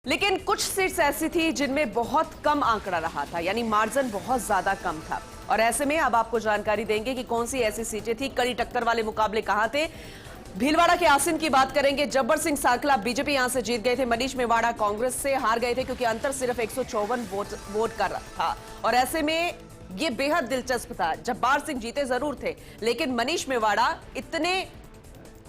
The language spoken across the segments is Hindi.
लेकिन कुछ सीट्स ऐसी थी जिनमें बहुत कम आंकड़ा रहा था, यानी मार्जिन बहुत ज्यादा कम था। और ऐसे में अब आपको जानकारी देंगे कि कौन सी ऐसी सीटें थी, कड़ी टक्कर वाले मुकाबले कहां थे। भीलवाड़ा के आसिन की बात करेंगे। जब्बर सिंह साकला बीजेपी यहां से जीत गए थे। मनीष मेवाड़ा कांग्रेस से हार गए थे क्योंकि अंतर सिर्फ 154 वोट का था। और ऐसे में ये बेहद दिलचस्प था। जब्बार सिंह जीते जरूर थे, लेकिन मनीष मेवाड़ा इतने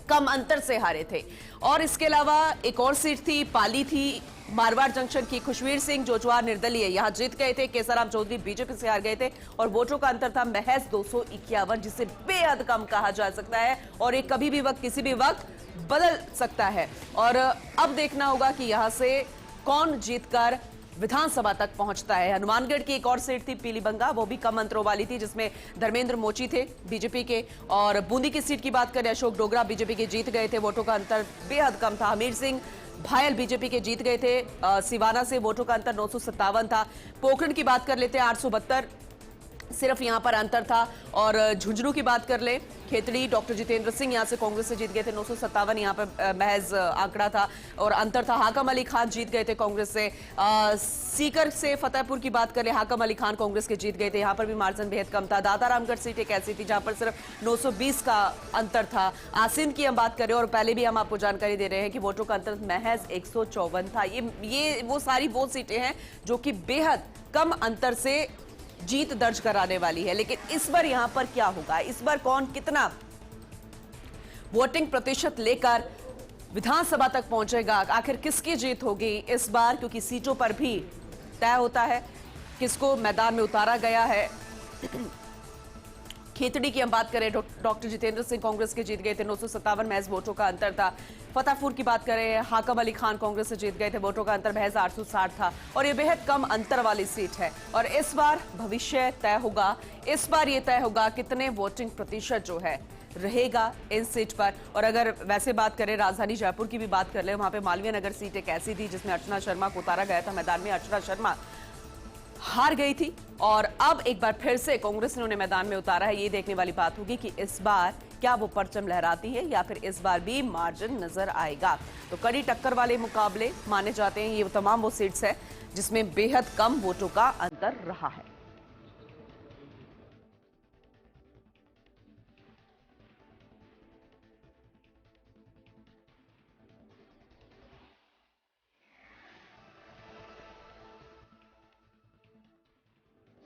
कम अंतर से हारे थे। और इसके अलावा एक और सीट थी, पाली थी, मारवाड़ जंक्शन की। खुशवीर सिंह जोजवार निर्दलीय यहां जीत गए थे। केसाराम चौधरी बीजेपी से हार गए थे और वोटों का अंतर था महज 251, जिसे बेहद कम कहा जा सकता है। और ये कभी भी वक्त, किसी भी वक्त बदल सकता है। और अब देखना होगा कि यहां से कौन जीतकर विधानसभा तक पहुंचता है। हनुमानगढ़ की एक और सीट थी, पीलीबंगा, वो भी कम अंतरों वाली थी, जिसमें धर्मेंद्र मोची थे बीजेपी के। और बूंदी की सीट की बात करें, अशोक डोगरा बीजेपी के जीत गए थे। वोटों का अंतर बेहद कम था। हमीर सिंह भायल बीजेपी के जीत गए थे। सिवाना से वोटों का अंतर 957 था। पोखरण की बात कर लेते हैं, 872 सिर्फ यहां पर अंतर था। और झुंझुनू की बात कर ले, खेतड़ी डॉक्टर जितेंद्र सिंह यहां से कांग्रेस से जीत गए थे, 957 यहां पर महज आंकड़ा था और अंतर था। हाकम अली खान जीत गए थे कांग्रेस से। सीकर से फतेहपुर की बात कर ले, हाकम अली खान कांग्रेस के जीत गए थे, यहां पर भी मार्जिन बेहद कम था। दातारामगढ़ सीट एक ऐसी थी जहां पर सिर्फ 920 का अंतर था। आसिन की हम बात करें, और पहले भी हम आपको जानकारी दे रहे हैं कि वोटों का अंतर महज 154 था। ये वो सारी वो सीटें हैं जो कि बेहद कम अंतर से जीत दर्ज कराने वाली है। लेकिन इस बार यहां पर क्या होगा, इस बार कौन कितना वोटिंग प्रतिशत लेकर विधानसभा तक पहुंचेगा, आखिर किसकी जीत होगी इस बार, क्योंकि सीटों पर भी तय होता है किसको मैदान में उतारा गया है। खेतड़ी की हम बात करें, डॉक्टर जितेंद्र सिंह कांग्रेस के जीत गए थे, 957 महज वोटों का अंतर था। फतेहपुर की बात करें, हाकम अली खान कांग्रेस से जीत गए थे, वोटों का अंतर महज 860 था। और ये बेहद कम अंतर वाली सीट है। और इस बार भविष्य तय होगा, इस बार ये तय होगा कितने वोटिंग प्रतिशत जो है रहेगा इन सीट पर। और अगर वैसे बात करें, राजधानी जयपुर की भी बात कर ले, वहां पे मालवीय नगर सीट एक ऐसी थी जिसमें अर्चना शर्मा को उतारा गया था मैदान में। अर्चना शर्मा हार गई थी और अब एक बार फिर से कांग्रेस ने उन्हें मैदान में उतारा है। ये देखने वाली बात होगी कि इस बार क्या वो परचम लहराती है या फिर इस बार भी मार्जिन नजर आएगा। तो कड़ी टक्कर वाले मुकाबले माने जाते हैं। ये तमाम वो सीट्स है जिसमें बेहद कम वोटों का अंतर रहा है।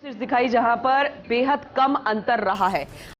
सीट्स दिखाई जहां पर बेहद कम अंतर रहा है।